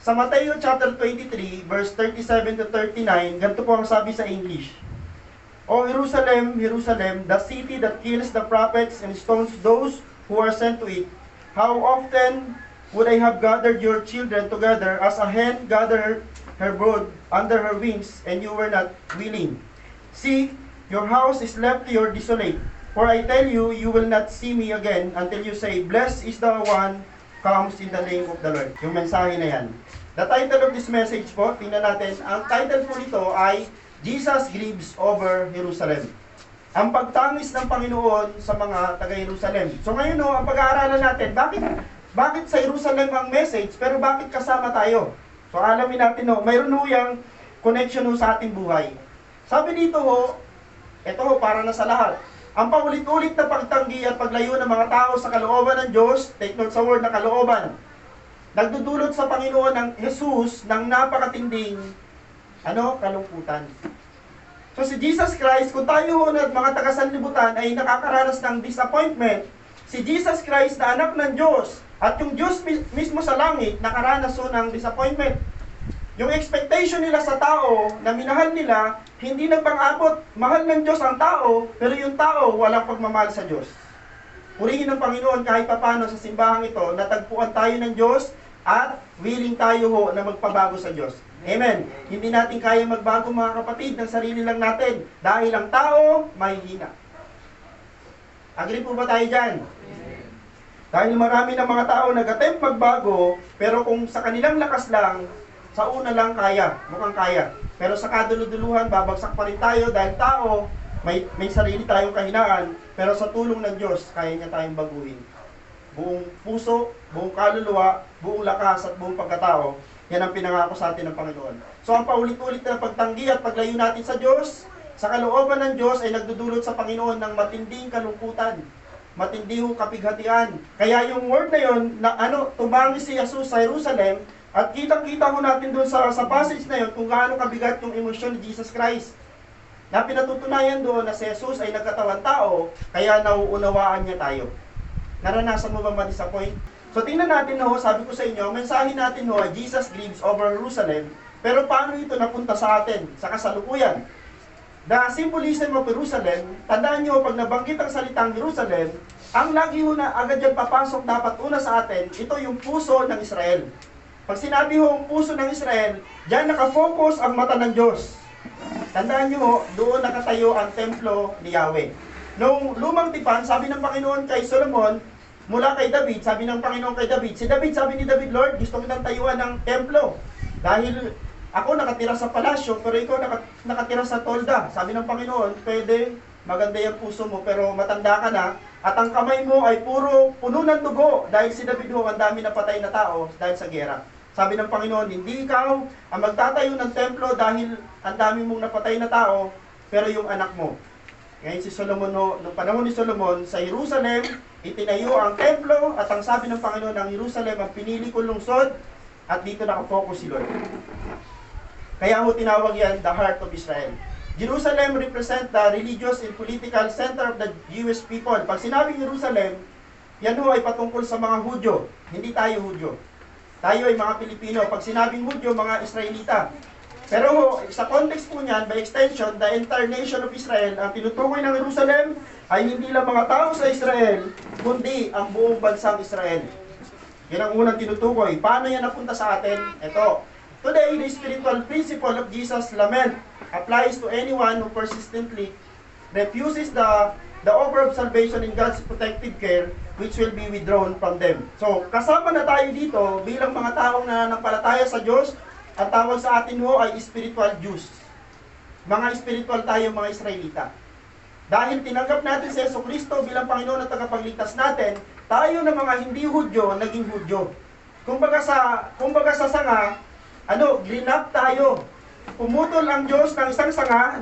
Sa Mateo chapter 23, verse 37 to 39, ganito po ang sabi sa English. O Jerusalem, Jerusalem, the city that kills the prophets and stones those who are sent to it, how often would I have gathered your children together as a hen gathers her brood under her wings, and you were not willing. See, your house is left to your desolate. For I tell you, you will not see me again until you say, Blessed is the one comes in the name of the Lord. Yung mensahe na yan. The title of this message po, tingnan natin, ang title po nito ay Jesus Grieves Over Jerusalem. Ang pagtangis ng Panginoon sa mga taga-Jerusalem. So ngayon ang pag-aaralan natin, bakit sa Jerusalem ang message, pero bakit kasama tayo? So alamin natin mayroon yung connection sa ating buhay. Sabi dito ito para na sa lahat. Ang paulit-ulit na pagtanggi at paglayo ng mga tao sa kalooban ng Diyos, take note sa word na kalooban, nagdudulot sa Panginoon ng Jesus ng napakatinding kalungkutan. So si Jesus Christ, kung tayo na mga taga-sanlibutan ay nakakaranas ng disappointment, si Jesus Christ na anak ng Diyos at yung Diyos mismo sa langit nakaranas ng disappointment. Yung expectation nila sa tao na minahal nila, hindi nagpang-abot. Mahal ng Diyos ang tao, pero yung tao walang pagmamahal sa Diyos. Purihin ng Panginoon kahit papano sa simbahang ito, natagpuan tayo ng Diyos at willing tayo na magpabago sa Diyos. Amen. Hindi natin kaya magbago mga kapatid ng sarili lang natin dahil ang tao mahihina. Agree po ba tayo dyan? Dahil marami ng mga tao nag-attempt magbago, pero kung sa kanilang lakas lang, sa una lang mukhang kaya. Pero sa kaduluduluhan, babagsak pa rin tayo dahil tao, may sarili tayong kahinaan, pero sa tulong ng Diyos, kaya niya tayong baguhin. Buong puso, buong kaluluwa, buong lakas at buong pagkatao, yan ang pinangako sa atin ng Panginoon. So ang paulit-ulit na pagtanggi at paglayo natin sa Diyos, sa kalooban ng Diyos ay nagdudulot sa Panginoon ng matinding kalungkutan, matinding kapighatian. Kaya yung word na yun, tumangi si Jesus sa Jerusalem, at kitang-kita natin doon sa passage na yun kung gaano kabigat yung emosyon ni Jesus Christ. Na pinatutunayan doon na si Jesus ay nagkatawang tao, kaya nauunawaan niya tayo. Naranasan mo ba ma-disappoint? So tingnan natin sabi ko sa inyo, mensahe natin ay Jesus Grieves Over Jerusalem, pero paano ito napunta sa atin, sa kasalukuyan? The symbolism of Jerusalem, tandaan nyo, pag nabanggit ang salitang Jerusalem, ang lagi na agad yan papasok dapat una sa atin, ito yung puso ng Israel. Pag sinabi ang puso ng Israel, diyan nakafocus ang mata ng Diyos. Tandaan nyo, doon nakatayo ang templo ni Yahweh. Noong lumang tipan, sabi ng Panginoon kay Solomon, mula kay David, sabi ng Panginoon kay David, sabi ni David, Lord, gusto kitang tayuan ng templo. Dahil ako nakatira sa palasyo, pero ikaw nakatira sa tolda. Sabi ng Panginoon, pwede, maganda yung puso mo, pero matanda ka na, at ang kamay mo ay puno ng dugo, dahil si David ang dami na patay na tao dahil sa giyera. Sabi ng Panginoon, hindi ikaw ang magtatayo ng templo dahil ang dami mong napatay na tao, pero yung anak mo. Ngayon si Solomon, noong panahon ni Solomon, sa Jerusalem, itinayo ang templo, at ang sabi ng Panginoon, ang Jerusalem ang pinili kong lungsod, at dito nakafocus si Lord. Kaya tinawag yan, the heart of Israel. Jerusalem represent the religious and political center of the Jewish people. Pag sinabing Jerusalem, yan ay patungkol sa mga Hudyo. Hindi tayo Hudyo. Tayo ay mga Pilipino. Pag sinabing Hudyo, mga Israelita. Pero sa context po niyan, by extension, the entire nation of Israel, ang tinutukoy ng Jerusalem ay hindi lang mga tao sa Israel, kundi ang buong bansang Israel. Yan ang unang tinutukoy. Paano yan napunta sa atin? Ito. Today, the spiritual principle of Jesus' lament applies to anyone who persistently refuses the offer of salvation in God's protective care, which will be withdrawn from them. So, kasama na tayo dito bilang mga taong nananampalataya sa Diyos. Ang tawag sa atin ay spiritual Jews. Mga spiritual tayo, mga Israelita. Dahil tinanggap natin si Jesucristo bilang Panginoon at tagapagligtas natin, tayo na mga hindi Hudyo, naging Hudyo. Kumbaga sa sanga, grinap tayo. Pumutol ang Diyos ng isang sanga,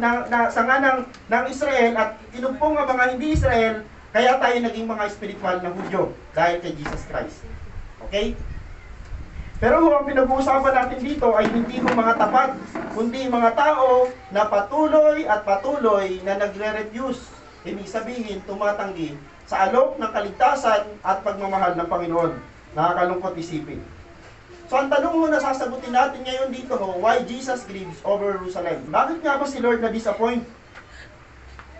sanga ng Israel, at inumpong ang mga hindi Israel, kaya tayo naging mga spiritual na Hudyo dahil kay Jesus Christ. Okay? Pero ang pinag-uusapan natin dito ay hindi mga tapat, kundi mga tao na patuloy na nagre-refuse, ibig sabihin tumatanggi sa alok ng kaligtasan at pagmamahal ng Panginoon. Nakakalungkot isipin. So ang tanong ho na sasagutin natin ngayon dito ho, why Jesus grieves over Jerusalem? Bakit nga ba si Lord na-disappoint?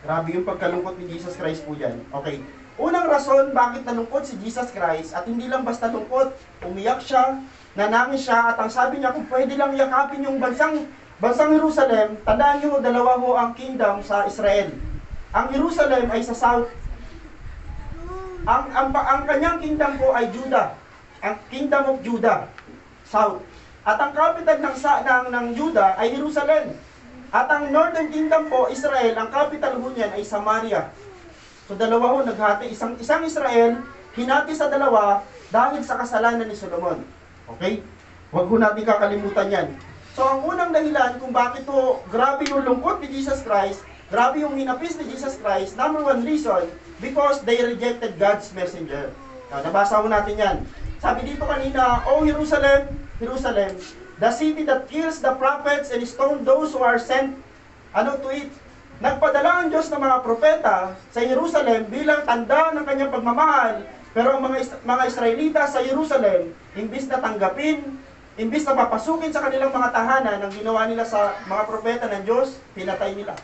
Grabe yung pagkalungkot ni Jesus Christ po dyan. Okay. Unang rason bakit nalungkot si Jesus Christ, at hindi lang basta lungkot, umiyak siya, nanangis siya, at ang sabi niya kung pwede lang yakapin yung bansang Jerusalem, tandaan niyo, dalawa ho ang kingdom sa Israel. Ang Jerusalem ay sa south. Ang kanyang kingdom po ay Judah. Ang kingdom of Judah, south. At ang capital ng Judah ay Jerusalem. At ang northern kingdom po, Israel, ang capital ho niyan ay Samaria. So dalawa ho naghati, isang Israel, hinati sa dalawa dahil sa kasalanan ni Solomon. Okay? Huwag ho natin kakalimutan yan. So ang unang dahilan kung bakit ho grabe yung lungkot ni Jesus Christ, grabe yung hinapis ni Jesus Christ, number one reason, because they rejected God's messenger. Nabasa ho natin yan. Sabi dito kanina, O Jerusalem, Jerusalem, the city that kills the prophets and stone those who are sent to it. Nagpadala ang Diyos ng mga propeta sa Jerusalem bilang tanda ng kanyang pagmamahal, pero ang mga Israelita sa Jerusalem, imbis na tanggapin, imbis na papasukin sa kanilang mga tahanan, ang ginawa nila sa mga propeta ng Diyos, pinatay nila.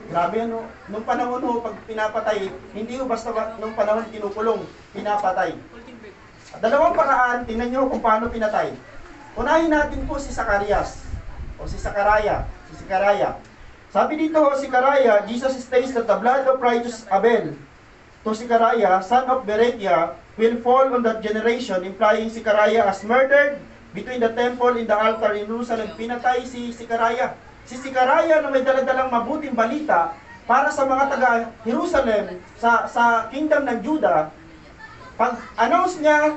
Grabe ano, nung panahon ho, pag pinapatay, hindi ho basta nung panahon kinukulong, pinapatay. At dalawang paraan, tingnan nyo kung paano pinatay. Unahin natin po si Zacarias, o si Sakaraya. Sabi dito, si Karaya, Jesus states that the blood of righteous Abel to Sikaraya, son of Berechiah, will fall on that generation, implying Sikaraya as murdered between the temple and the altar in Jerusalem. Pinatay si Sikaraya. Si Sikaraya na may daladalang mabuting balita para sa mga taga-Jerusalem, sa kingdom ng Judah. Pag-announce niya,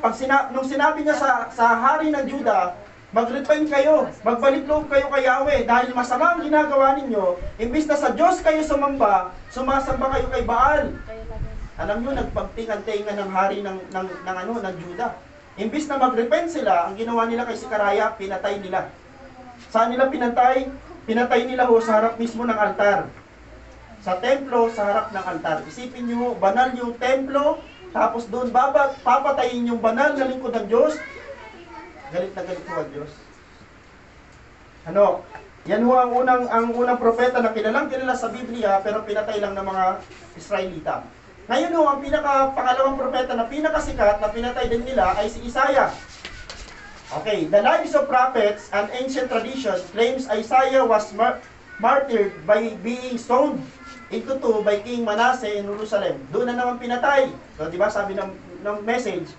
nung sinabi niya sa hari ng Judah, mag-repent kayo, magbalik loob kayo kay Yahweh dahil masama ang ginagawa ninyo. Imbis na sa Diyos kayo sumamba, sumasamba kayo kay Baal. Alam nyo, nagpagtingan-tingan ng hari ng Judah. Imbis na mag-repent sila, ang ginawa nila kay Sikaraya, pinatay nila. Saan nila pinatay? Pinatay nila ho sa harap mismo ng altar. Sa templo, sa harap ng altar. Isipin nyo, banal yung templo, tapos doon papatayin yung banal na lingkod ng Diyos. Galit na galit ho ang Diyos. Yan ho ang unang propeta na kilala sa Biblia, pero pinatay lang ng mga Israelita. Ngayon ho, ang pangalawang propeta na pinakasikat na pinatay din nila ay si Isaiah. Okay, the lives of prophets and ancient tradition claims Isaiah was martyred by being stoned into two by King Manasseh in Jerusalem. Doon na naman pinatay. So, di ba sabi ng message,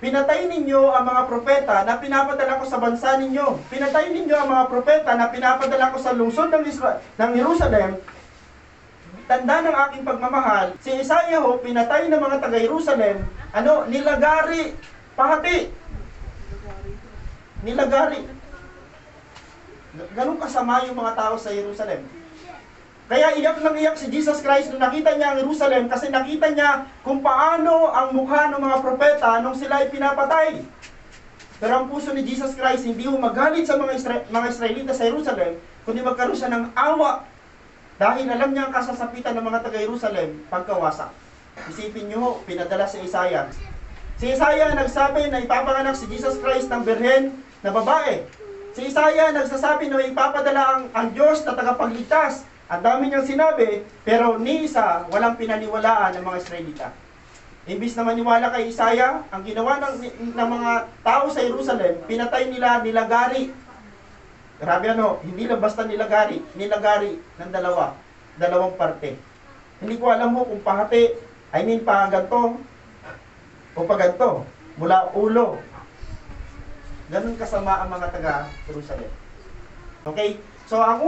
pinatay ninyo ang mga propeta na pinapadala ko sa bansa ninyo. Pinatay ninyo ang mga propeta na pinapadala ko sa lungsod ng Jerusalem. Tanda ng aking pagmamahal, si Isaiah ho, pinatay ng mga taga-Jerusalem, nilagari, pahati. Nilagari. Ganun kasama yung mga tao sa Jerusalem. Kaya iyak nang iyak si Jesus Christ nung nakita niya ang Jerusalem kasi nakita niya kung paano ang mukha ng mga propeta nung sila ay pinapatay. Pero ang puso ni Jesus Christ hindi ho magalit sa mga Israelita sa Jerusalem, kundi magkaroon siya ng awa dahil alam niya ang kasasapitan ng mga taga-Jerusalem pagkawasak. Isipin niyo ho, pinadala si Isaiah. Si Isaiah nagsabi na ipapanganak si Jesus Christ ng birhen na babae. Si Isaiah nagsasabi na ipapadala ang Diyos na tagapagligtas. Ang dami niyang sinabi, pero ni isa, walang pinaniwalaan ng mga Israelita. Imbis na maniwala kay Isaiah, ang ginawa ng mga tao sa Jerusalem, pinatay nila, nilagari. Grabe hindi lang basta nilagari ng dalawang parte. Hindi ko alam mo kung pahati, paganto, o paganto, mula ulo. Ganun kasama ang mga taga-Jerusalem. Okay? So, ang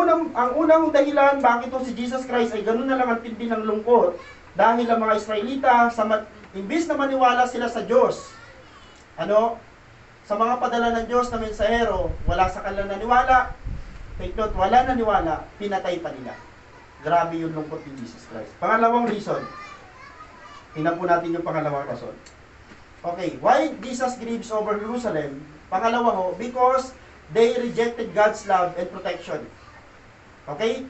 unang dahilan bakit si Jesus Christ ay ganun na lang ang tindi ng lungkot dahil ang mga Israelita, imbis na maniwala sila sa Diyos, sa mga padala ng Diyos na mensahero, wala sa kanilang naniwala, take note, wala naniwala, pinatay pa nila. Grabe yung lungkot ni Jesus Christ. Pangalawang reason, tingnan po natin yung pangalawang rason. Okay, why Jesus grieves over Jerusalem? Pangalawa ho, because they rejected God's love and protection. Okay?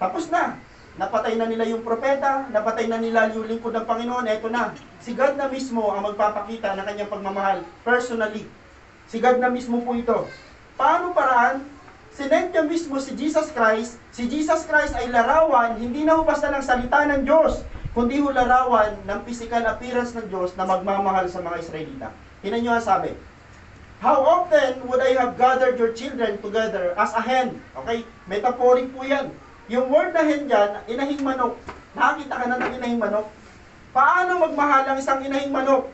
Tapos na. napatay na nila yung propeta, napatay na nila yung lingkod ng Panginoon, eto na. Si God na mismo ang magpapakita ng kanyang pagmamahal personally. Si God na mismo po ito. Paano paraan? Sinend niya mismo si Jesus Christ. Si Jesus Christ ay larawan, hindi na ho basta ng salita ng Diyos, kundi ho larawan ng physical appearance ng Diyos na magmamahal sa mga Israelita. Tingnan niyo ang sabi. How often would I have gathered your children together as a hen? Okay? Metaphoric po yan. Yung word na hen dyan, inahing manok. Nakakita ka na ng inahing manok? Paano magmahal ang isang inahing manok?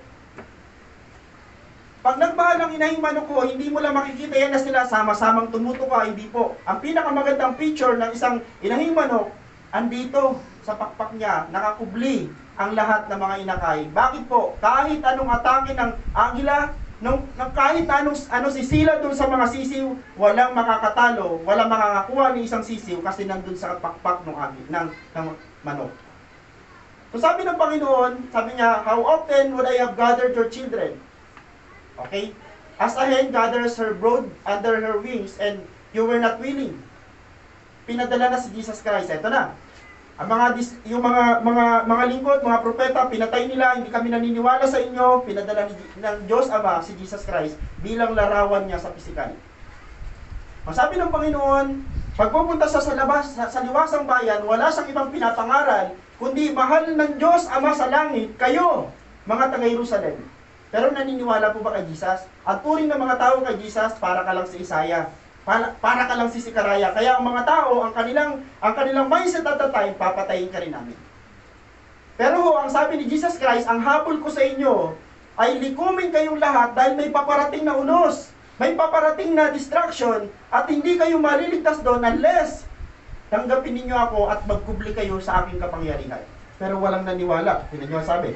Pag nagmahal ang inahing manok ko, hindi mo lang makikita yan na sila sama-samang tumutuka, hindi po. Ang pinakamagandang picture ng isang inahing manok, andito sa pakpak niya, nakakubli ang lahat ng mga inakay. Bakit po? Kahit anong atake ng agila, kahit anong sisila doon sa mga sisiw, walang makakatalo, walang makakakuha ng isang sisiw kasi nandun sa pakpak ng manok. So sabi ng Panginoon, sabi niya, how often would I have gathered your children? Okay? As a hen gathers her brood under her wings and you were not willing. Pinadala na si Jesus Christ. Ito na. Ang mga lingkod, mga propeta, pinatay nila, hindi kami naniniwala sa inyo, pinadala ng Diyos Ama si Jesus Christ bilang larawan niya sa pisikal. Ang sabi ng Panginoon, pagpupunta sa liwasang bayan, wala siyang ibang pinapangaral, kundi mahal ng Diyos Ama sa langit, kayo, mga taga-Jerusalem. Pero naniniwala po ba kay Jesus? At turing ng mga tao kay Jesus, para ka lang si Isaiah. Para ka lang si Sicaraya. Kaya ang mga tao, ang kanilang mindset at the time, papatayin ka rin namin. Pero ang sabi ni Jesus Christ, ang habol ko sa inyo, ay likumin kayong lahat dahil may paparating na unos, may paparating na distraction, at hindi kayo maliligtas doon unless tanggapin ninyo ako at magkubli kayo sa aking kapangyarihan. Pero walang naniwala. Tingnan nyo ang sabi.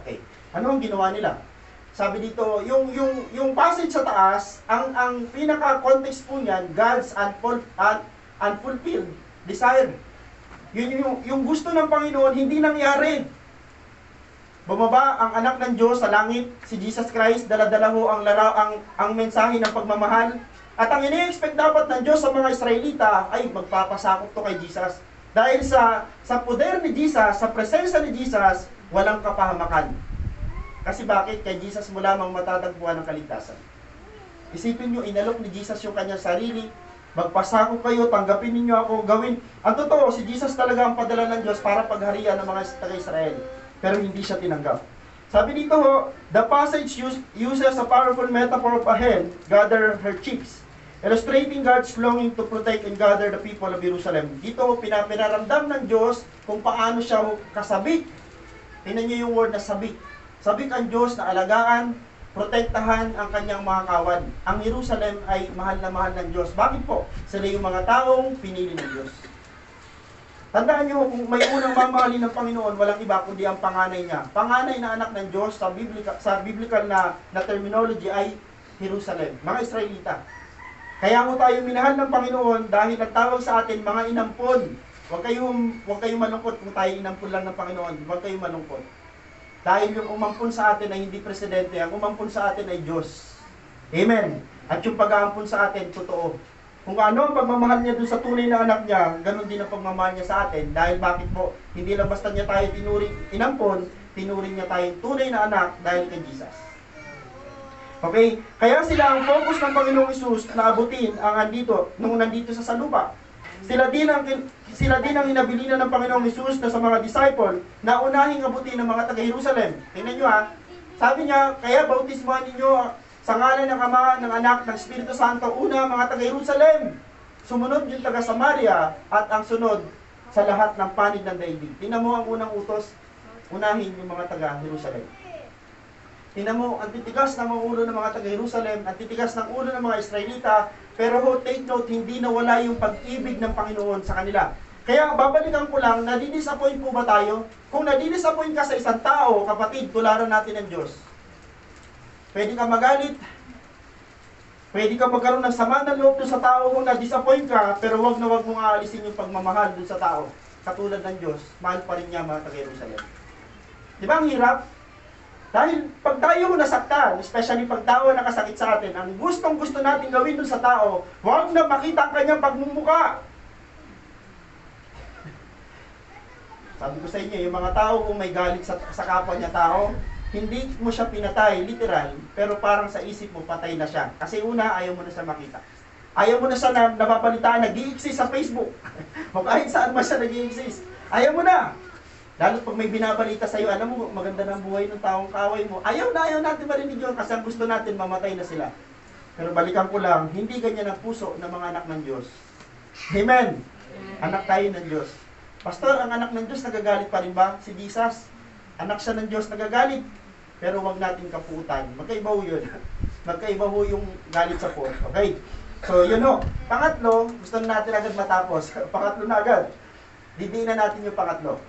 Okay. Ano ang ginawa nila? Sabi dito, yung passage sa taas, ang pinaka-context po niyan, God's unfulfilled desire. Yung gusto ng Panginoon, hindi nangyari. Bumaba ang anak ng Diyos sa langit, si Jesus Christ, dala-dala ho ang mensahe ng pagmamahal. At ang ini-expect dapat ng Diyos sa mga Israelita ay magpapasakop to kay Jesus. Dahil sa poder ni Jesus, sa presensya ni Jesus, walang kapahamakan. Kasi bakit? Kay Jesus mo lamang matatagpuan ng kaligtasan. Isipin nyo, inalok ni Jesus yung kanyang sarili. Magpasakop kayo, tanggapin ninyo ako, gawin. Ang totoo, si Jesus talaga ang padala ng Diyos para pagharian ng mga taga-Israel. Pero hindi siya tinanggap. Sabi dito ho, the passage uses a powerful metaphor of a hen gather her chicks, illustrating God's longing to protect and gather the people of Jerusalem. Dito, pinaramdam ng Diyos kung paano siya kasabik. Tingnan niyo yung word na sabik. Sabik ang Diyos na alagaan, protektahan ang kanyang mga kawan. Ang Jerusalem ay mahal na mahal ng Diyos. Bakit po? Sila yung mga taong pinili ng Diyos. Tandaan nyo, kung may unang mamahalin ng Panginoon, walang iba kundi ang panganay niya. Panganay na anak ng Diyos sa biblical na terminology ay Jerusalem, mga Israelita. Kaya mo tayo minahal ng Panginoon dahil nagtawag sa atin mga inampon. Huwag kayong malungkot kung tayo inampon lang ng Panginoon. Huwag kayong malungkot. Dahil yung umampun sa atin ay hindi presidente, ang umampun sa atin ay Diyos. Amen. At yung pag-aampun sa atin, totoo. Kung ano ang pagmamahal niya dun sa tunay na anak niya, ganun din ang pagmamahal niya sa atin. Dahil bakit po? Hindi lang basta niya tayo inampun, tinuring niya tayong tunay na anak dahil kay Jesus. Okay? Kaya sila ang focus ng Panginoong Hesus na abutin ang nung nandito sa salupa. Sila din ang inabilinan ng Panginoong Hesus na sa mga disciple na unahing abutin ng mga taga-Jerusalem. Tingnan nyo ha. Sabi niya, kaya bautismuhan ninyo sa ngalan ng Ama, ng Anak, ng Espiritu Santo, una mga taga-Jerusalem. Sumunod yung taga-Samaria at ang sunod sa lahat ng panig ng daigdig. Tingnan mo ang unang utos, unahin yung mga taga-Jerusalem. Tingnan mo, ang titigas ng ulo ng mga taga-Jerusalem, ang titigas ng ulo ng mga Israelita, pero take note, hindi nawala yung pag-ibig ng Panginoon sa kanila. Kaya babalikan ko lang, nadidisappoint po ba tayo? Kung nadidisappoint ka sa isang tao, kapatid, tularan natin ng Diyos. Pwede ka magalit, pwede ka magkaroon ng sama ng loob doon sa tao kung na-disappoint ka, pero wag na wag mong aalisin yung pagmamahal doon sa tao. Katulad ng Diyos, mahal pa rin niya mga taga-Jerusalem. Di ba ang hirap? Dahil pag tayo nasaktan, especially pag tao nakasakit sa atin, ang gustong-gusto natin gawin dun sa tao, huwag na makita ang kanyang pagmumuka. Sabi ko sa inyo, yung mga tao kung may galit sa kapwa niya tao, hindi mo siya pinatay, literal, pero parang sa isip mo, patay na siya. Kasi una, ayaw mo na siya makita. Ayaw mo na siya na nababalitaan, nag-i-exist sa Facebook. O kahit saan ba siya nag-i-exist. Ayaw mo na. Lalo pag may binabalita sa'yo, alam mo, maganda ng buhay ng taong kaway mo. Ayaw natin marinig yun kasi ang gusto natin, mamatay na sila. Pero balikan ko lang, hindi ganyan ang puso ng mga anak ng Diyos. Amen. Anak tayo ng Diyos. Pastor, ang anak ng Diyos nagagalit pa rin ba? Si Jesus, anak siya ng Diyos nagagalit. Pero wag natin kaputan. Magkaiba ho yun. Magkaiba ho yung galit sa puso. Okay? So, yun ho. Pangatlo, gusto natin agad matapos. Pangatlo na agad. Didiin na natin yung pangatlo.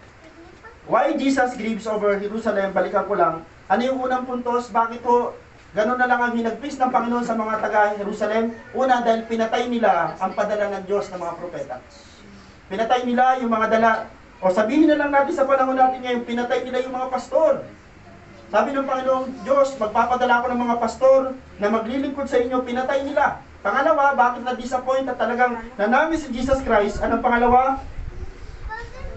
Why Jesus grieves over Jerusalem? Balikan ko lang. Ano yung unang puntos? Bakit po ganun na lang ang hinagpis ng Panginoon sa mga taga-Jerusalem? Una, dahil pinatay nila ang padala ng Diyos ng mga propeta. Pinatay nila yung mga dala. O sabihin na lang natin sa panahon natin ngayon, pinatay nila yung mga pastor. Sabi ng Panginoong Diyos, magpapadala ko ng mga pastor na maglilingkod sa inyo, pinatay nila. Pangalawa, bakit na-disappoint at talagang nanami si Jesus Christ? Anong pangalawa?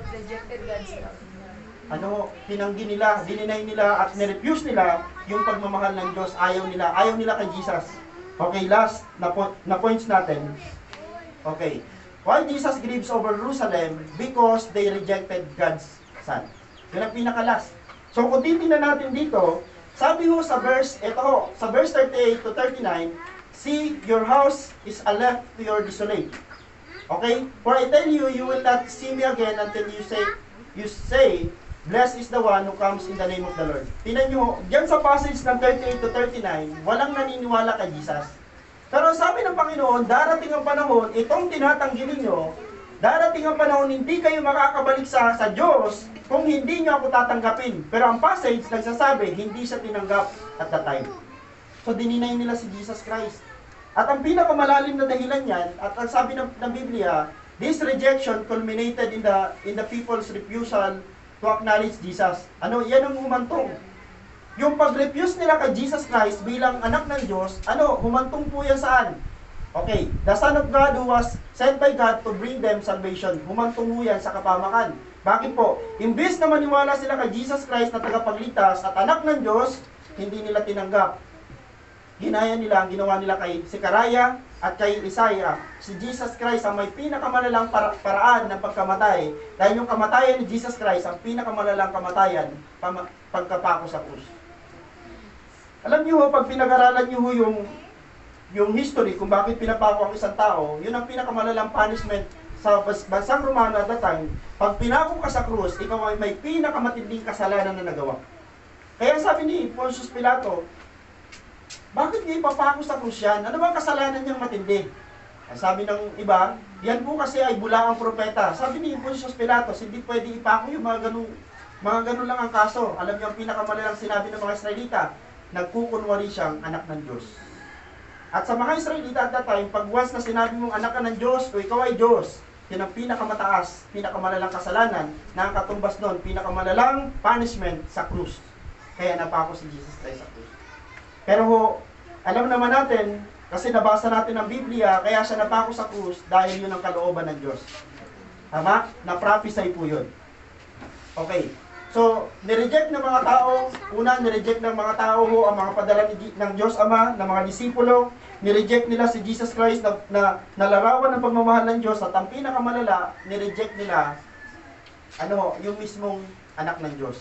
Rejected God's love. Tinanggi nila, dininay nila at nirefuse nila yung pagmamahal ng Diyos. Ayaw nila kay Jesus. Okay, last na points natin. Okay. Why Jesus grieves over Jerusalem? Because they rejected God's Son. Yun ang pinaka-last. So kung titingnan natin dito, sabi ho sa verse, sa verse 38 to 39, see, your house is a left to your desolate. Okay? For I tell you, you will not see me again until you say, blessed is the one who comes in the name of the Lord. Tingnan nyo, dyan sa passage ng 38 to 39, walang naniniwala kay Jesus. Pero sabi ng Panginoon, darating ang panahon, itong tinatanggi ninyo, darating ang panahon, hindi kayo makakabalik sa Diyos kung hindi nyo ako tatanggapin. Pero ang passage nagsasabi, hindi siya tinanggap at the time. So dininay nila si Jesus Christ. At ang pinakamalalim na dahilan yan, at ang sabi ng Biblia, this rejection culminated in the people's refusal to acknowledge Jesus. Yan ang humantong. Yung pag-refuse nila kay Jesus Christ bilang anak ng Diyos, humantong po yan saan? Okay, the Son of God who was sent by God to bring them salvation. Humantong po yan sa kapamakan. Bakit po? Imbes na maniwala sila kay Jesus Christ na tagapagligtas at anak ng Diyos, hindi nila tinanggap. Ginaya nila ang ginawa nila kay Zechariah at kay Isaiah. Si Jesus Christ ang may pinakamalalang paraan ng pagkamatay. Dahil yung kamatayan ni Jesus Christ ang pinakamalalang kamatayan, pagkapako sa krus. Alam niyo pag pinag-aralan niyo yung history kung bakit pinapako ang isang tao, yun ang pinakamalalang punishment sa bansang Romano at that time. Pag pinako ka sa krus, ikaw ay may pinakamatinding kasalanan na nagawa. Kaya sabi ni Pontius Pilato, bakit niya ipapako sa krus yan? Ano bang kasalanan niyang matindi? Sabi ng iba, yan po kasi ay bulaang propeta. Sabi ni Pontius Pilato, hindi pwede ipako yung mga ganun lang ang kaso. Alam niyo ang pinakamalalang sinabi ng mga Israelita, nagkukunwari siyang anak ng Diyos. At sa mga Israelita at that time, pag once na sinabi mong anak ka ng Diyos o ikaw ay Diyos, yun ang pinakamataas, pinakamalalang kasalanan na ang katumbas doon, pinakamalalang punishment sa krus. Kaya napako si Jesus Christ sa krus. Pero alam naman natin, kasi nabasa natin ang Biblia, kaya siya napako sa krus dahil yun ang kalooban ng Diyos. Tama? Na-prophesy po yun. Okay. So, nireject ng mga tao, nireject ng mga tao ang mga padala ng Diyos Ama, ng mga disipulo, nireject nila si Jesus Christ na nalarawan ng pagmamahal ng Diyos at ang pinakamalala, nireject nila yung mismong anak ng Diyos.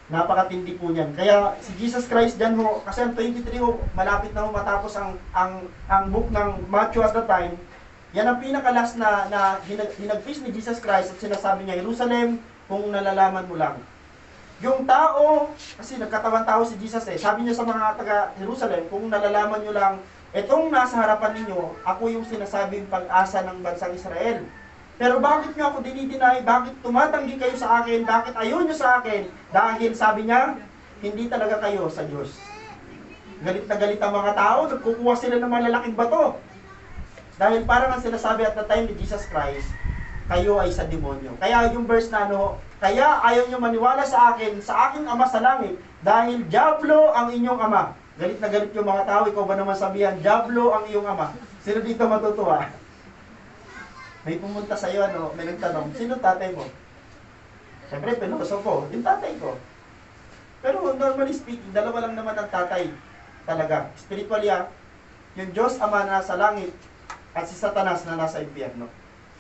Napakatindi po niyan. Kaya si Jesus Christ dyan kasi ang 23 malapit na matapos ang book ng Matthew at the time, yan ang pinakalas na hinagpis ni Jesus Christ at sinasabi niya, Jerusalem, kung nalalaman mo lang. Yung tao, kasi nagkatawan tao si Jesus sabi niya sa mga taga-Jerusalem, kung nalalaman nyo lang, etong nasa harapan ninyo, ako yung sinasabing pag-asa ng bansang Israel. Pero bakit nyo ako dinidinay? Bakit tumatanggi kayo sa akin? Bakit ayaw nyo sa akin? Dahil sabi niya, hindi talaga kayo sa Diyos. Galit na galit ang mga tao, nagkukuha sila ng malalaking bato. Dahil parang ang sinasabi at the time ni Jesus Christ, kayo ay sa demonyo. Kaya yung verse na kaya ayaw nyo maniwala sa akin, sa aking Ama sa langit, dahil Diablo ang inyong ama. Galit na galit yung mga tao, ikaw ba naman sabihan, Diablo ang iyong ama. Sino dito matutuwa? May pumunta sa'yo, may nagtanong, sino tatay mo? Siyempre, pilosopo, yung tatay ko. Pero normally speaking, dalawa lang naman ang tatay. Talaga. Spiritually, yung Diyos Ama na nasa langit at si Satanas na nasa impyerno.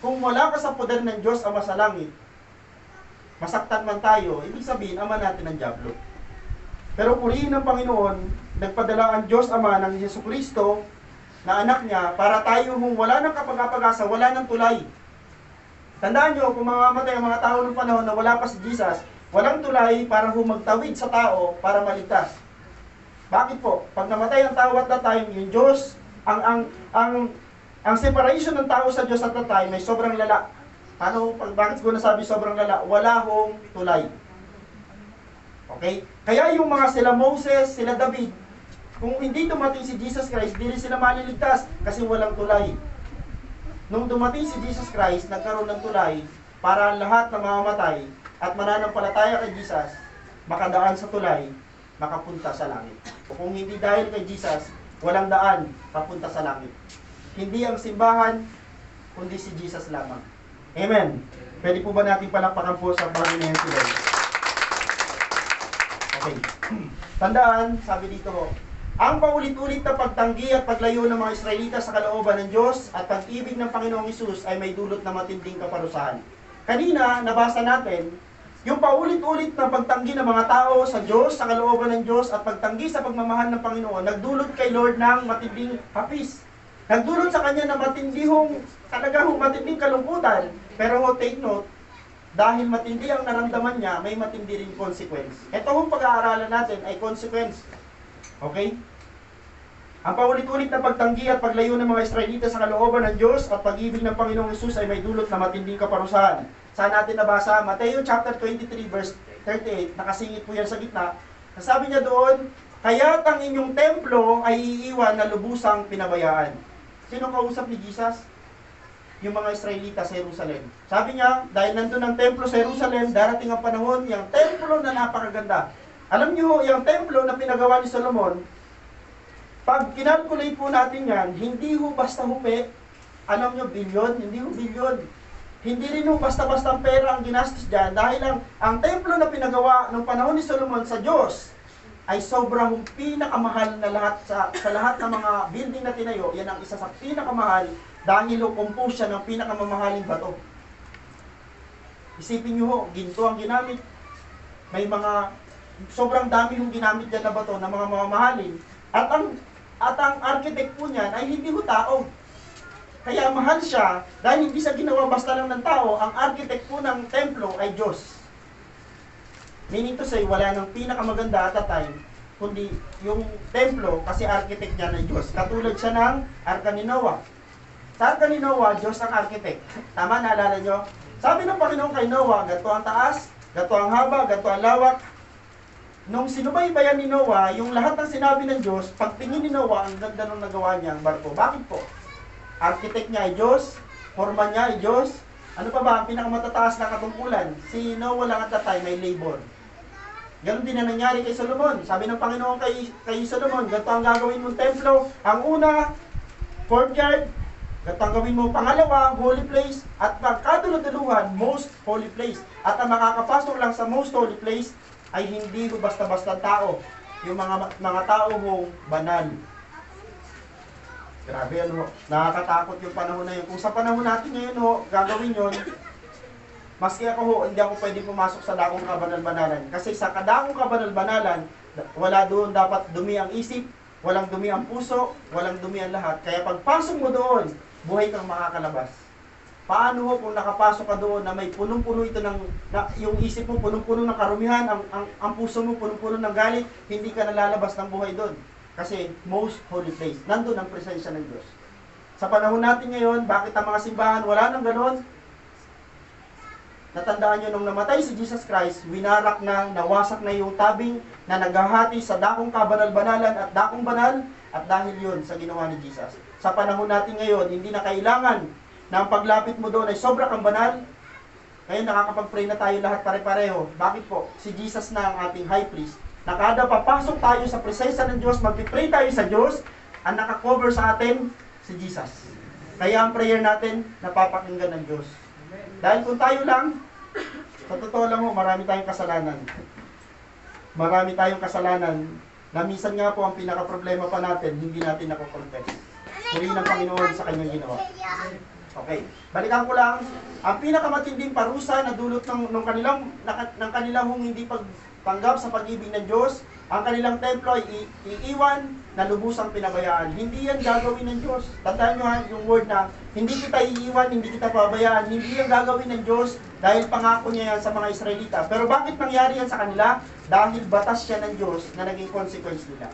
Kung wala ka sa poder ng Diyos Ama sa langit, masaktan man tayo, ibig sabihin, ama natin ang dyablo. Pero purihin ng Panginoon, nagpadala ang Diyos Ama ng Jesucristo na anak niya para tayo kung wala ng kapag-apag-asa, wala ng tulay. Tandaan nyo, kung mamamatay ang mga tao ng panahon na wala pa si Jesus, walang tulay para humagtawid sa tao para maligtas. Bakit po? Pag namatay ang tao at that time, yung Diyos, ang separation ng tao sa Diyos at that time ay sobrang lala. Bakit ko nasabi sobrang lala? Wala hong tulay. Okay? Kaya yung mga sila Moses, sila David, kung hindi dumating si Jesus Christ, hindi sila maliligtas kasi walang tulay. Nung dumating si Jesus Christ, nagkaroon ng tulay para lahat na mamamatay at mananampalataya kay Jesus, makadaan sa tulay, makapunta sa langit. Kung hindi dahil kay Jesus, walang daan papunta sa langit. Hindi ang simbahan, kundi si Jesus lamang. Amen. Pwede po ba natin palakpakan po sa Panginoon si Lord? Okay. Tandaan, sabi dito ho, ang paulit-ulit na pagtanggi at paglayo ng mga Israelita sa kalooban ng Diyos at pag-ibig ng Panginoong Hesus ay may dulot na matinding kaparusahan. Kanina, nabasa natin, yung paulit-ulit na pagtanggi ng mga tao sa Diyos, sa kalooban ng Diyos, at pagtanggi sa pagmamahal ng Panginoon, nagdulot kay Lord ng matinding hapis. Nagdulot sa kanya na matinding kalungkutan. Pero take note, dahil matindi ang naramdaman niya, may matindi rin consequence. Ito hong pag-aaralan natin ay consequence. Okay? Ang paulit-ulit na pagtanggi at paglayo ng mga Israelita sa kalooban ng Diyos at pag-ibig ng Panginoong Hesus ay may dulot na matinding kaparusahan. Saan natin nabasa? Mateo chapter 23 verse 38, nakasingit po yan sa gitna. Nasabi niya doon, kaya't ang inyong templo ay iiwan na lubusang pinabayaan. Sino kausap ni Jesus? Yung mga Israelita sa Jerusalem. Sabi niya, dahil nandun ang templo sa Jerusalem, darating ang panahon, yung templo na napakaganda. Alam niyo, yung templo na pinagawa ni Solomon, pag kinalculate po natin yan, hindi ho basta hupe, alam nyo, bilyon, hindi ho bilyon. Hindi rin ho basta-basta pera ang ginastos dyan, dahil ang templo na pinagawa ng panahon ni Solomon sa Diyos, ay sobrang pinakamahal na lahat sa lahat ng mga building na tinayo, yan ang isa sa pinakamahal, dahil ho compose siya ng pinakamamahaling bato. Isipin nyo ho, ginto ang ginamit, may mga, sobrang dami hong ginamit dyan na bato na mga mamahalin, at ang architect po niyan ay hindi ho tao. Kaya mahal siya dahil hindi siya ginawa basta lang ng tao, ang architect po ng templo ay Diyos. Meaning to say, wala nang pinakamaganda at that time, kundi yung templo kasi architect niya ng Diyos. Katulad siya ng Arka ni Noah. Sa Arka ni Noah, Diyos ang architect. Tama, naalala nyo? Sabi ng Panginoon kay Noah, ganito ang taas, ganito ang haba, ganito ang lawak. Nung sinubaybayan ni Noah, yung lahat ng sinabi ng Diyos, pagtingin ni Noah, ang ganda nung nagawa niya ang barko. Bakit po? Architect niya ay Diyos, forma niya ay Diyos. Ano pa ba ang pinakamatataas na katungkulan? Si Noah lang at that time may labor. Ganon din na nangyari kay Solomon. Sabi ng Panginoon kay Solomon, ganito ang gagawin mong templo. Ang una, courtyard. Ganito ang gawin mo. Pangalawa, holy place. At pagkadulot-duluhan, most holy place. At ang makakapasok lang sa most holy place, ay hindi basta-basta tao. Yung mga tao mong banal. Grabe ano, nakakatakot yung panahon na yun. Kung sa panahon natin ngayon ho, gagawin yun, maski ako ho, hindi ako pwede pumasok sa dakong kabanal-banalan. Kasi sa kadakong kabanal-banalan, wala doon dapat dumi ang isip, walang dumi ang puso, walang dumi ang lahat. Kaya pagpasok mo doon, buhay kang makakalabas. Paano ho kung nakapasok ka doon na may punong-puno ito yung isip mo punong-puno ng karumihan, ang puso mo punong-puno ng galit, hindi ka nalalabas ng buhay doon. Kasi most holy place, nandun ang presensya ng Diyos. Sa panahon natin ngayon, bakit ang mga simbahan wala nang ganon? Natandaan nyo, nung namatay si Jesus Christ, winarak na, nawasak na yung tabing na naghahati sa dakong kabanal-banalan at dakong banal, at dahil yun sa ginawa ni Jesus. Sa panahon natin ngayon, hindi na kailangan na ang paglapit mo doon ay sobra kang banal. Ngayon nakakapag-pray na tayo lahat pare-pareho. Bakit po? Si Jesus na ang ating high priest. Na kada papasok tayo sa presensya ng Diyos, mag-pray tayo sa Diyos, ang nakakover sa atin, si Jesus. Kaya ang prayer natin, napapakinggan ng Diyos. Dahil kung tayo lang, Sa totoo lang ho, marami tayong kasalanan. Marami tayong kasalanan na minsan nga po ang pinaka-problema pa natin, hindi natin nakoconfess. Purihin ng Panginoon sa kanyang ginawa. Okay, balikan ko lang, ang pinakamatinding parusa na dulot ng kanilang hindi pagtanggap sa pag-ibig ng Diyos, ang kanilang templo ay iiwan na lubusang pinabayaan. Hindi yan gagawin ng Diyos. Tandaan nyo ha, yung word na, hindi kita iiwan, hindi kita pabayaan. Hindi yan gagawin ng Diyos dahil pangako niya yan sa mga Israelita. Pero bakit nangyari yan sa kanila? Dahil batas siya ng Diyos na naging consequence nila.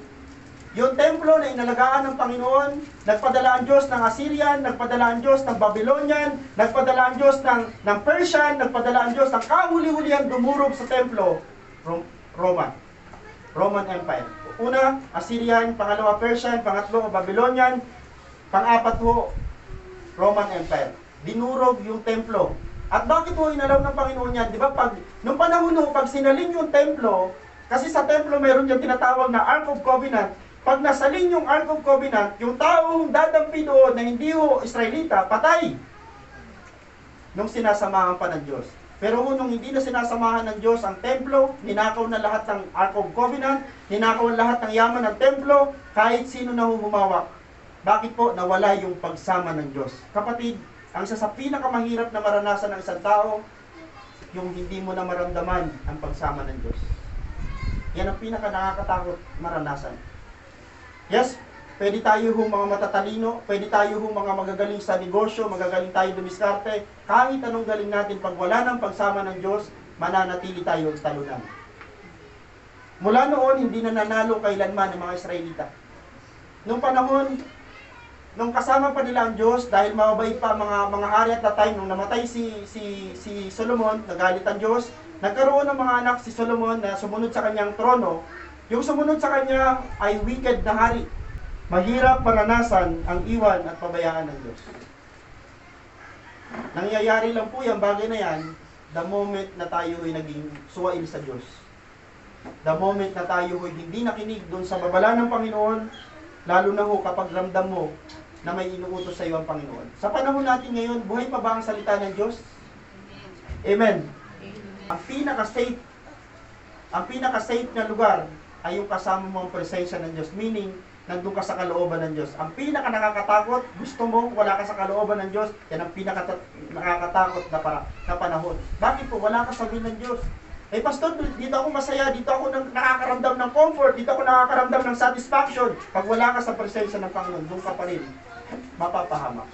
Yung templo na inalagaan ng Panginoon, nagpadala ang Diyos ng Assyrian, nagpadala ang Diyos ng Babylonian, nagpadala ang Diyos ng Persian, nagpadala ang Diyos ng kahuli-hulihan dumurog sa templo, Roman Empire. Una, Assyrian, pangalawa Persian, pangatlo Babylonian, pang-apat ho, Roman Empire. Dinurog yung templo. At bakit ho inalaw ng Panginoon yan? Di ba, nung panahon ho, pag sinalin yung templo, kasi sa templo meron yung tinatawag na Ark of Covenant, pag nasalin yung Ark of Covenant, yung taong dadampi doon na hindi ho Israelita, patay. Nung sinasamahan pa ng Diyos. Pero nung hindi na sinasamahan ng Diyos ang templo, ninakaw na lahat ng Ark of Covenant, ninakaw lahat ng yaman ng templo, kahit sino na humawak. Bakit po? Nawala yung pagsama ng Diyos. Kapatid, ang isa sa pinakamahirap na maranasan ng isang tao, yung hindi mo na maramdaman ang pagsama ng Diyos. Yan ang pinaka nakakatakot maranasan. Yes, pwede tayo hong mga matatalino, pwede tayo hong mga magagaling sa negosyo, magagaling tayo dumiskarte. Kahit anong galing natin, pag wala ng pagsama ng Diyos, mananatili tayo talunan. Mula noon, hindi na nanalo kailanman ng mga Israelita. Nung panahon, nung kasama pa nila ang Diyos, dahil mababait pa mga hari at that time, nung namatay si Solomon, nagalit ang Diyos, nagkaroon ng mga anak si Solomon na sumunod sa kanyang trono. Yung sumunod sa kanya ay wicked na hari. Mahirap maranasan ang iwan at pabayaan ng Diyos. Nangyayari lang po yung bagay na yan the moment na tayo ay naging suwail sa Diyos. The moment na tayo ay hindi nakinig doon sa babala ng Panginoon, lalo na ho kapag ramdam mo na may inuutos sa iyo ang Panginoon. Sa panahon natin ngayon, buhay pa ba ang salita ng Diyos? Amen. Ang pinaka-safe na lugar ay yung kasama mo ang presensya ng Diyos. Meaning, nandun ka sa kalooban ng Diyos. Ang pinaka nakakatakot, gusto mo, wala ka sa kalooban ng Diyos, yan ang pinaka nakakatakot na panahon. Bakit po? Wala ka sa will ng Diyos. Eh pastor, dito ako masaya, dito ako nakakaramdam ng comfort, dito ako nakakaramdam ng satisfaction. Pag wala ka sa presensya ng Panginoon, doon ka pa rin mapapahamak.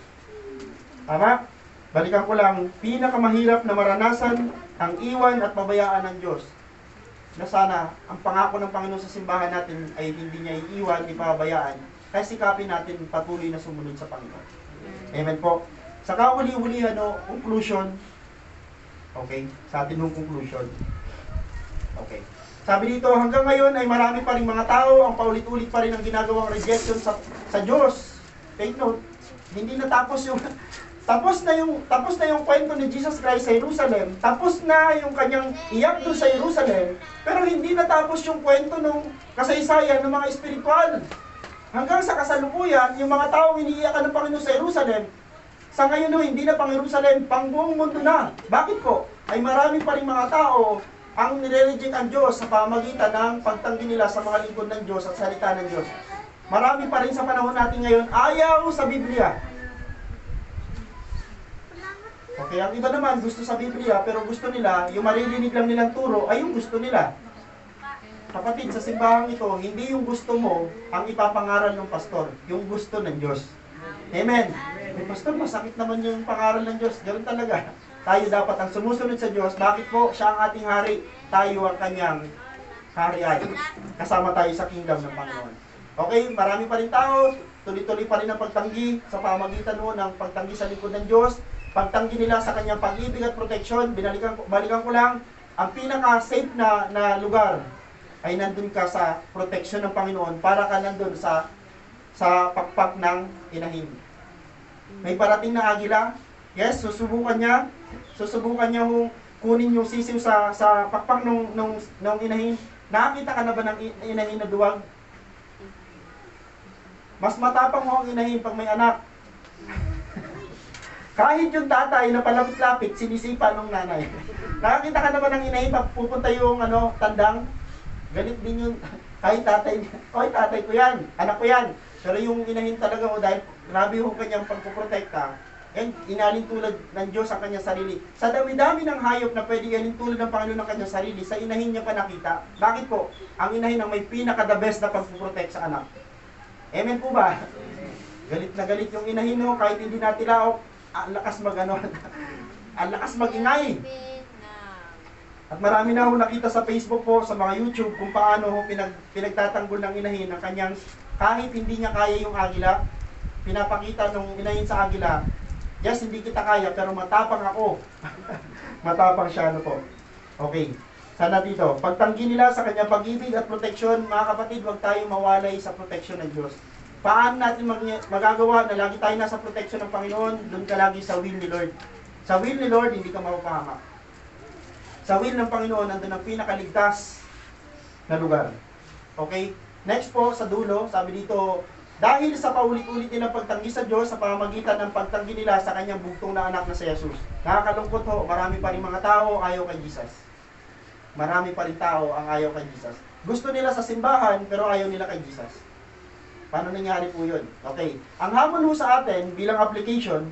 Tama? Balikan ko lang, pinakamahirap na maranasan ang iwan at pabayaan ng Diyos. Na sana ang pangako ng Panginoon sa simbahan natin ay hindi niya iiwan, ipabayaan, kaya sikapin natin patuloy na sumunod sa Panginoon. Amen po. Sa kahuli-hulihan, conclusion. Okay, sa atin yung conclusion. Okay. Sabi dito, hanggang ngayon ay marami pa rin mga tao ang paulit-ulit pa rin ang ginagawang rejection sa Diyos. Take note, hindi natapos yung tapos na yung kwento ni Jesus Christ sa Jerusalem, tapos na yung kanyang iyak doon sa Jerusalem, pero hindi natapos yung kwento ng kasaysayan ng mga espiritual. Hanggang sa kasalukuyan, yung mga taong iniiyakan ng Panginoon sa Jerusalem, sa ngayon hindi na pang Jerusalem, pang buong mundo na. Bakit po? Ay marami pa rin mga tao ang nire-reject ang Diyos sa pamagitan ng pagtanggi nila sa mga lingkod ng Diyos at salita ng Diyos. Marami pa rin sa panahon natin ngayon ayaw sa Biblia. Okay, ang iba naman gusto sa Biblia, pero gusto nila, yung maririnig lang nilang turo, ay yung gusto nila. Kapatid, sa simbahang ito, hindi yung gusto mo ang ipapangaral ng pastor, yung gusto ng Diyos. Amen. Pastor, masakit naman yung pangaral ng Diyos. Ganoon talaga. Tayo dapat ang sumusunod sa Diyos. Bakit po? Siya ang ating hari. Tayo ang kanyang hari-hari. Kasama tayo sa kingdom ng Panginoon. Okay, marami pa rin tao. Tuloy-tuloy pa rin ang pagtanggi sa pamagitan ng pagtanggi sa likod ng Diyos. Pagtanggi nila sa kanyang pag-ibig at proteksyon. Balikan ko lang, ang pinaka-safe na lugar ay nandun ka sa proteksyon ng Panginoon para ka nandun sa pakpak ng inahin. May parating na agila. Yes, susubukan niya kunin yung sisiw sa pakpak ng inahin. Nakakita ka na ba ng inahin na duwag? Mas matapang mo ang inahin pag may anak. Kahit yung tatay na palapit-lapit, sinisipa nung nanay. Nakakita ka naman ng inahin, pupunta yung tandang, galit din yung kahit tatay, oy tatay ko yan, anak ko yan. Pero yung inahin talaga dahil grabe yung kanyang pagpuprotekta, and inalin tulad ng Diyos ang kanyang sarili. Sa dami-dami ng hayop na pwede alin tulad ng Panginoon ng kanyang sarili, sa inahin niya pa nakita. Bakit po? Ang inahin ang may pinaka-the best na pagpuprotect sa anak. Amen po ba? Galit na galit yung inahin mo, kahit hindi natilaok, ang lakas ang lakas magingay. At marami na ako nakita sa Facebook po, sa mga YouTube, kung paano pinagtatanggol ng inahin ang kanyang, kahit hindi niya kaya yung agila, pinapakita nung inahin sa agila, yes, hindi kita kaya, pero matapang ako. Matapang siya, po. Okay. Sana dito, pagtanggi nila sa kanyang pag-ibig at proteksyon, mga kapatid, huwag tayong mawalay sa proteksyon ng Diyos. Paano natin magagawa na lagi tayo nasa proteksyon ng Panginoon? Doon ka lagi sa will ni Lord. Sa will ni Lord, hindi ka mapapahamak. Sa will ng Panginoon, nandun ang pinakaligtas na lugar. Okay? Next po, sa dulo, sabi dito, dahil sa paulit-ulit nilang pagtanggi sa Diyos sa pamamagitan ng pagtanggi nila sa kanyang bugtong na anak na si Jesus. Nakakalungkot ho, marami pa rin mga tao ayaw kay Jesus. Marami pa rin tao ang ayaw kay Jesus. Gusto nila sa simbahan, pero ayaw nila kay Jesus. Paano nangyari po yun? Okay. Ang hamon ho sa atin bilang application,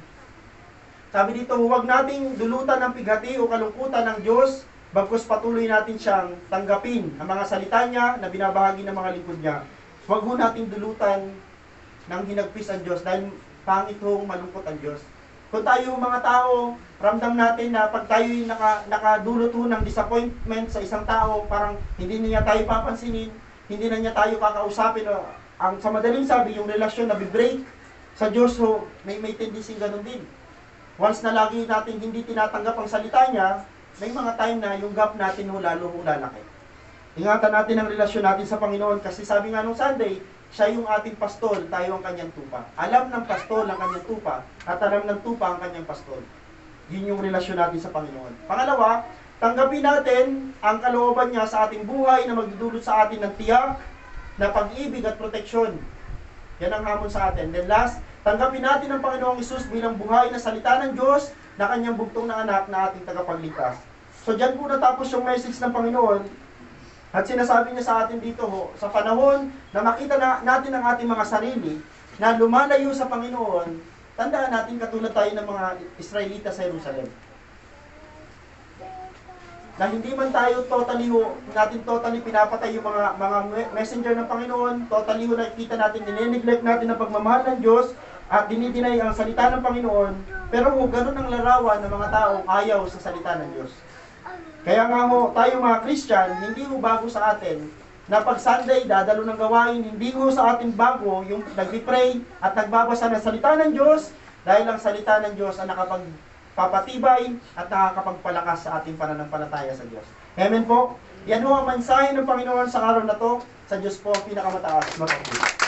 sabi dito, huwag nating dulutan ng pighati o kalungkutan ng Diyos, bagkus patuloy natin siyang tanggapin ang mga salita niya na binabahagi ng mga lingkod niya. Huwag ho nating dulutan ng hinagpis ang Diyos dahil pangit hong malungkot ang Diyos. Kung tayo mga tao, ramdam natin na pag tayo'y nakadulot ho ng disappointment sa isang tao, parang hindi niya tayo papansinin, hindi na niya tayo kakausapin, ang sa madaling sabi, yung relasyon na bi-break sa Diyos ho, may tendency ganun din. Once na lagi natin hindi tinatanggap ang salita niya, may mga time na yung gap natin ho lalo ho lalaki. Ingatan natin ang relasyon natin sa Panginoon kasi sabi nga nung Sunday, siya yung ating pastol, tayo ang kanyang tupa. Alam ng pastol ang kanyang tupa at alam ng tupa ang kanyang pastol. Yun yung relasyon natin sa Panginoon. Pangalawa, tanggapin natin ang kalooban niya sa ating buhay na magdudulot sa atin ng tiyak na pag-ibig at proteksyon. Yan ang hamon sa atin. Then last, tanggapin natin ang Panginoong Hesus bilang buhay na salita ng Diyos na kanyang bugtong na anak na ating tagapagligtas. So dyan po natapos yung message ng Panginoon at sinasabi niya sa atin dito ho, sa panahon na makita natin ang ating mga sarili na lumalayo sa Panginoon, tandaan natin katulad tayo ng mga Israelita sa Jerusalem. Na hindi man tayo totally pinapatay yung mga messenger ng Panginoon, totally nakikita natin, nineneglect natin ang pagmamahal ng Diyos at dinidinay ang salita ng Panginoon, pero ganun ang larawan ng mga taong ayaw sa salita ng Diyos. Kaya nga tayo mga Christian, hindi bago sa atin na pag Sunday, dadalo ng gawain, hindi sa atin bago yung nagpipray at nagbabasa ng salita ng Diyos dahil ang salita ng Diyos ang papatibay at nakakapagpalakas sa ating pananampalataya sa Diyos. Amen po? Yan ang mensahe ng Panginoon sa araw na to. Sa Diyos po ang pinakamataas. Mapagpapalala.